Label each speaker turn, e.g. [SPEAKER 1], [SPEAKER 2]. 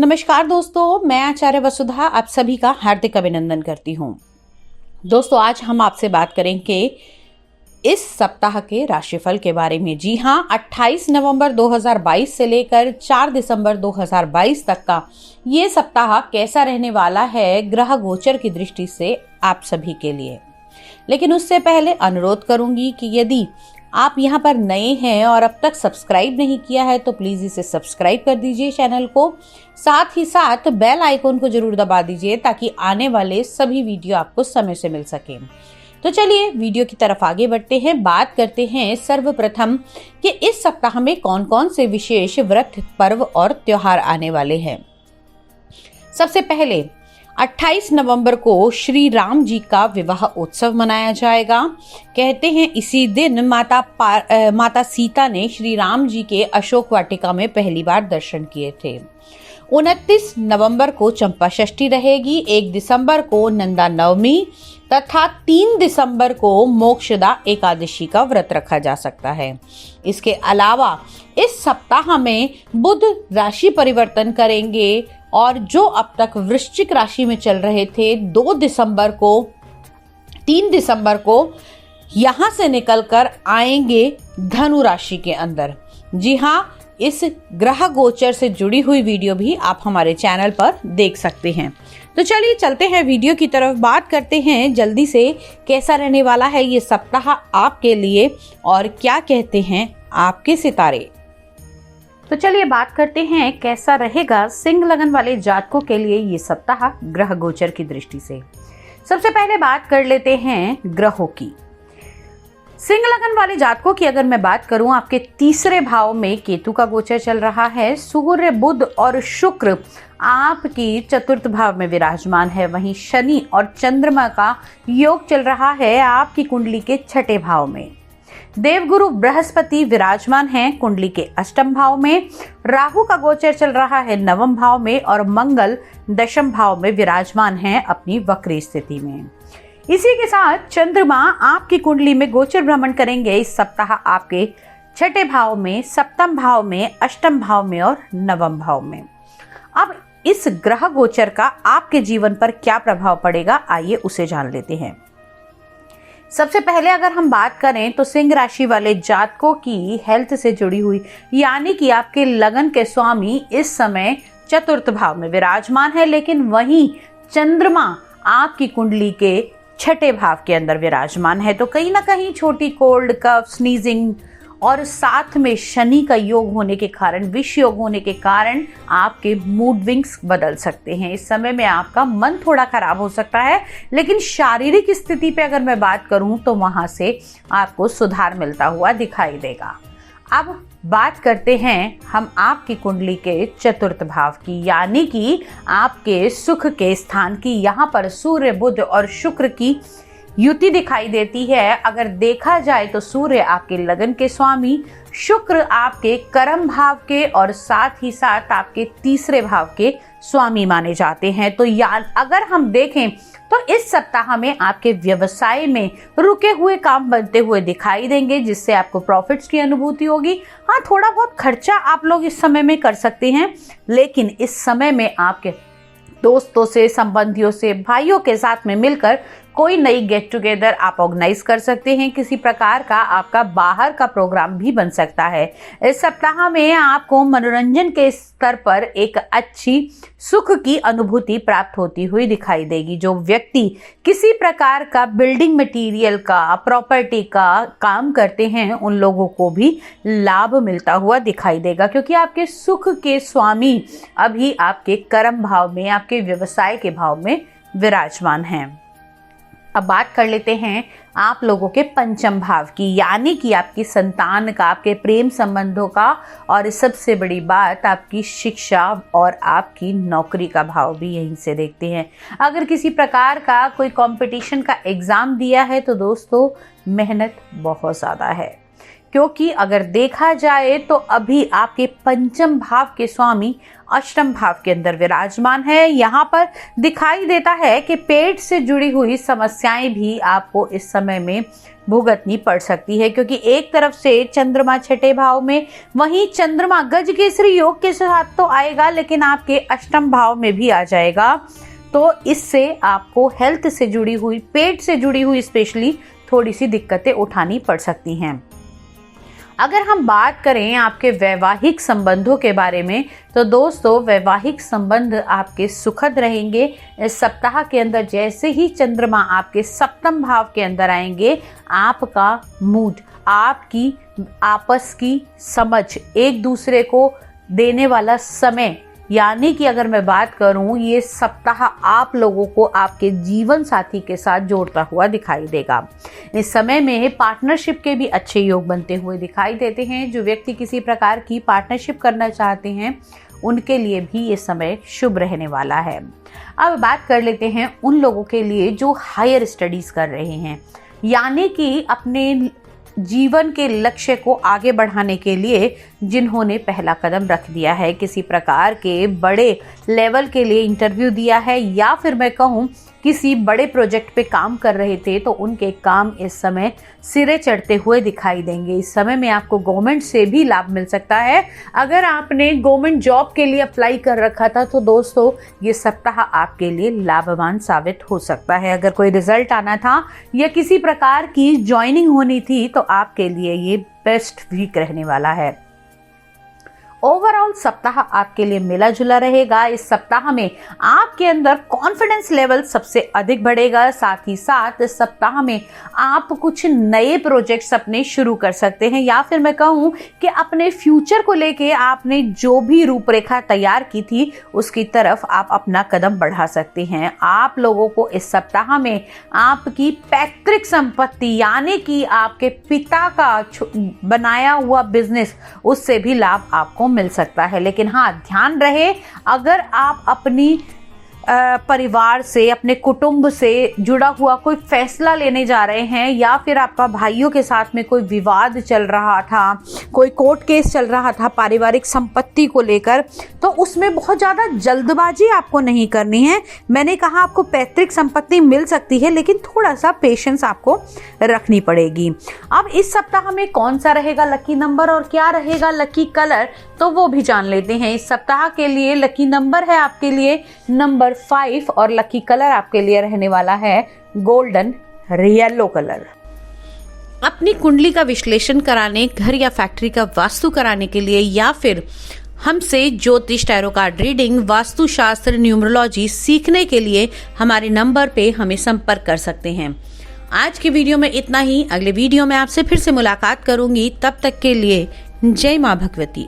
[SPEAKER 1] नमस्कार दोस्तों, मैं आचार्य वसुधा आप सभी का हार्दिक अभिनंदन करती हूँ। दोस्तों, आज हम आपसे बात करेंगे इस सप्ताह के राशिफल के बारे में। जी हाँ, 28 नवंबर 2022 से लेकर 4 दिसंबर 2022 तक का ये सप्ताह कैसा रहने वाला है ग्रह गोचर की दृष्टि से आप सभी के लिए। लेकिन उससे पहले अनुरोध करूंगी कि यदि आप यहाँ पर नए हैं और अब तक सब्सक्राइब नहीं किया है तो प्लीज इसे सब्सक्राइब कर दीजिए चैनल को। साथ ही साथ बेल आइकन को जरूर दबा दीजिए ताकि आने वाले सभी वीडियो आपको समय से मिल सके। तो चलिए वीडियो की तरफ आगे बढ़ते हैं। बात करते हैं सर्वप्रथम कि इस सप्ताह में कौन कौन से विशेष व्रत, पर्व और त्योहार आने वाले हैं। सबसे पहले 28 नवंबर को श्री राम जी का विवाह उत्सव मनाया जाएगा। कहते हैं इसी दिन माता सीता ने श्री राम जी के अशोक वाटिका में पहली बार दर्शन किए थे। 29 नवंबर को चंपा षष्ठी रहेगी। 1 दिसंबर को नंदा नवमी तथा 3 दिसंबर को मोक्षदा एकादशी का व्रत रखा जा सकता है। इसके अलावा इस सप्ताह में बुध राशि परिवर्तन करेंगे और जो अब तक वृश्चिक राशि में चल रहे थे 2 दिसंबर को 3 दिसंबर को यहां से निकलकर आएंगे धनु राशि के अंदर। जी हाँ, इस ग्रह गोचर से जुड़ी हुई वीडियो भी आप हमारे चैनल पर देख सकते हैं। तो चलिए चलते हैं वीडियो की तरफ। बात करते हैं जल्दी से कैसा रहने वाला है ये सप्ताह आपके लिए और क्या कहते हैं आपके सितारे। तो चलिए बात करते हैं कैसा रहेगा सिंह लगन वाले जातकों के लिए ये सप्ताह ग्रह गोचर की दृष्टि से। सबसे पहले बात कर लेते हैं ग्रहों की। सिंह लगन वाले जातकों की अगर मैं बात करूं, आपके तीसरे भाव में केतु का गोचर चल रहा है। सूर्य, बुध और शुक्र आपकी चतुर्थ भाव में विराजमान है। वहीं शनि और चंद्रमा का योग चल रहा है आपकी कुंडली के छठे भाव में। देवगुरु बृहस्पति विराजमान हैं कुंडली के अष्टम भाव में। राहु का गोचर चल रहा है नवम भाव में और मंगल दशम भाव में विराजमान हैं अपनी वक्री स्थिति में। इसी के साथ चंद्रमा आपकी कुंडली में गोचर भ्रमण करेंगे इस सप्ताह आपके छठे भाव में, सप्तम भाव में, अष्टम भाव में और नवम भाव में। अब इस ग्रह गोचर का आपके जीवन पर क्या प्रभाव पड़ेगा, आइए उसे जान लेते हैं। सबसे पहले अगर हम बात करें तो सिंह राशि वाले जातकों की हेल्थ से जुड़ी हुई, यानी कि आपके लगन के स्वामी इस समय चतुर्थ भाव में विराजमान है, लेकिन वहीं चंद्रमा आपकी कुंडली के छठे भाव के अंदर विराजमान है। तो कहीं ना कहीं छोटी कोल्ड, कफ, स्नीजिंग और साथ में शनि का योग होने के कारण, विष योग होने के कारण आपके मूड विंग्स बदल सकते हैं। इस समय में आपका मन थोड़ा खराब हो सकता है, लेकिन शारीरिक स्थिति पे अगर मैं बात करूं तो वहां से आपको सुधार मिलता हुआ दिखाई देगा। अब बात करते हैं हम आपकी कुंडली के चतुर्थ भाव की, यानी कि आपके सुख के स्थान की। यहाँ पर सूर्य, बुध और शुक्र की युति दिखाई देती है। अगर देखा जाए तो सूर्य आपके लगन के स्वामी, शुक्र आपके कर्म भाव के और साथ ही साथ आपके तीसरे भाव के स्वामी माने जाते हैं। तो अगर हम देखें तो इस सप्ताह में आपके व्यवसाय में रुके हुए काम बनते हुए दिखाई देंगे, जिससे आपको प्रॉफिट्स की अनुभूति होगी। हाँ, थोड़ा बहुत खर्चा आप लोग इस समय में कर सकते हैं, लेकिन इस समय में आपके दोस्तों से, संबंधियों से, भाइयों के साथ में मिलकर कोई नई गेट टुगेदर आप ऑर्गेनाइज कर सकते हैं। किसी प्रकार का आपका बाहर का प्रोग्राम भी बन सकता है। इस सप्ताह में आपको मनोरंजन के स्तर पर एक अच्छी सुख की अनुभूति प्राप्त होती हुई दिखाई देगी। जो व्यक्ति किसी प्रकार का बिल्डिंग मटेरियल का, प्रॉपर्टी का काम करते हैं, उन लोगों को भी लाभ मिलता हुआ दिखाई देगा, क्योंकि आपके सुख के स्वामी अभी आपके कर्म भाव में, आपके व्यवसाय के भाव में विराजमान हैं। अब बात कर लेते हैं आप लोगों के पंचम भाव की, यानी कि आपकी संतान का, आपके प्रेम संबंधों का और सबसे बड़ी बात आपकी शिक्षा और आपकी नौकरी का भाव भी यहीं से देखते हैं। अगर किसी प्रकार का कोई कंपटीशन का एग्जाम दिया है तो दोस्तों मेहनत बहुत ज़्यादा है, क्योंकि अगर देखा जाए तो अभी आपके पंचम भाव के स्वामी अष्टम भाव के अंदर विराजमान है। यहाँ पर दिखाई देता है कि पेट से जुड़ी हुई समस्याएं भी आपको इस समय में भुगतनी पड़ सकती है, क्योंकि एक तरफ से चंद्रमा छठे भाव में, वहीं चंद्रमा गज केसरी योग के साथ तो आएगा लेकिन आपके अष्टम भाव में भी आ जाएगा। तो इससे आपको हेल्थ से जुड़ी हुई, पेट से जुड़ी हुई स्पेशली थोड़ी सी दिक्कतें उठानी पड़ सकती हैं। अगर हम बात करें आपके वैवाहिक संबंधों के बारे में, तो दोस्तों वैवाहिक संबंध आपके सुखद रहेंगे इस सप्ताह के अंदर। जैसे ही चंद्रमा आपके सप्तम भाव के अंदर आएंगे, आपका मूड, आपकी आपस की समझ, एक दूसरे को देने वाला समय, यानी कि अगर मैं बात करूं, ये सप्ताह आप लोगों को आपके जीवन साथी के साथ जोड़ता हुआ दिखाई देगा। इस समय में पार्टनरशिप के भी अच्छे योग बनते हुए दिखाई देते हैं। जो व्यक्ति किसी प्रकार की पार्टनरशिप करना चाहते हैं उनके लिए भी ये समय शुभ रहने वाला है। अब बात कर लेते हैं उन लोगों के लिए जो हायर स्टडीज कर रहे हैं, यानी कि अपने जीवन के लक्ष्य को आगे बढ़ाने के लिए जिन्होंने पहला कदम रख दिया है, किसी प्रकार के बड़े लेवल के लिए इंटरव्यू दिया है, या फिर मैं कहूँ किसी बड़े प्रोजेक्ट पे काम कर रहे थे, तो उनके काम इस समय सिरे चढ़ते हुए दिखाई देंगे। इस समय में आपको गवर्नमेंट से भी लाभ मिल सकता है। अगर आपने गवर्नमेंट जॉब के लिए अप्लाई कर रखा था तो दोस्तों ये सप्ताह आपके लिए लाभवान साबित हो सकता है। अगर कोई रिजल्ट आना था या किसी प्रकार की ज्वाइनिंग होनी थी तो आपके लिए ये बेस्ट वीक रहने वाला है। ओवरऑल सप्ताह आपके लिए मिला जुला रहेगा। इस सप्ताह में आपके अंदर कॉन्फिडेंस लेवल सबसे अधिक बढ़ेगा। साथ ही साथ इस सप्ताह में आप कुछ नए प्रोजेक्ट्स अपने शुरू कर सकते हैं, या फिर मैं कहूँ कि अपने फ्यूचर को लेके आपने जो भी रूपरेखा तैयार की थी उसकी तरफ आप अपना कदम बढ़ा सकते हैं। आप लोगों को इस सप्ताह में आपकी पैतृक संपत्ति, यानी कि आपके पिता का बनाया हुआ बिजनेस, उससे भी लाभ आपको मिल सकता है। लेकिन हाँ, ध्यान रहे, अगर आप अपनी परिवार से, अपने कुटुंब से जुड़ा हुआ कोई फैसला लेने जा रहे हैं, या फिर आपका भाइयों के साथ में कोई विवाद चल रहा था, कोई कोर्ट केस चल रहा था पारिवारिक संपत्ति को लेकर, तो उसमें बहुत ज़्यादा जल्दबाजी आपको नहीं करनी है। मैंने कहा आपको पैतृक संपत्ति मिल सकती है, लेकिन थोड़ा सा पेशेंस आपको रखनी पड़ेगी। अब इस सप्ताह में कौन सा रहेगा लकी नंबर और क्या रहेगा लकी कलर, तो वो भी जान लेते हैं। इस सप्ताह के लिए लकी नंबर है आपके लिए नंबर 5 और लकी कलर आपके लिए रहने वाला है गोल्डन येलो कलर। अपनी कुंडली का विश्लेषण कराने, घर या फैक्ट्री का वास्तु कराने के लिए, या फिर हमसे ज्योतिष, टैरो कार्ड रीडिंग, वास्तु शास्त्र, न्यूमरोलॉजी सीखने के लिए हमारे नंबर पे हमें संपर्क कर सकते हैं। आज की वीडियो में इतना ही। अगले वीडियो में आपसे फिर से मुलाकात करूंगी। तब तक के लिए जय मां भगवती।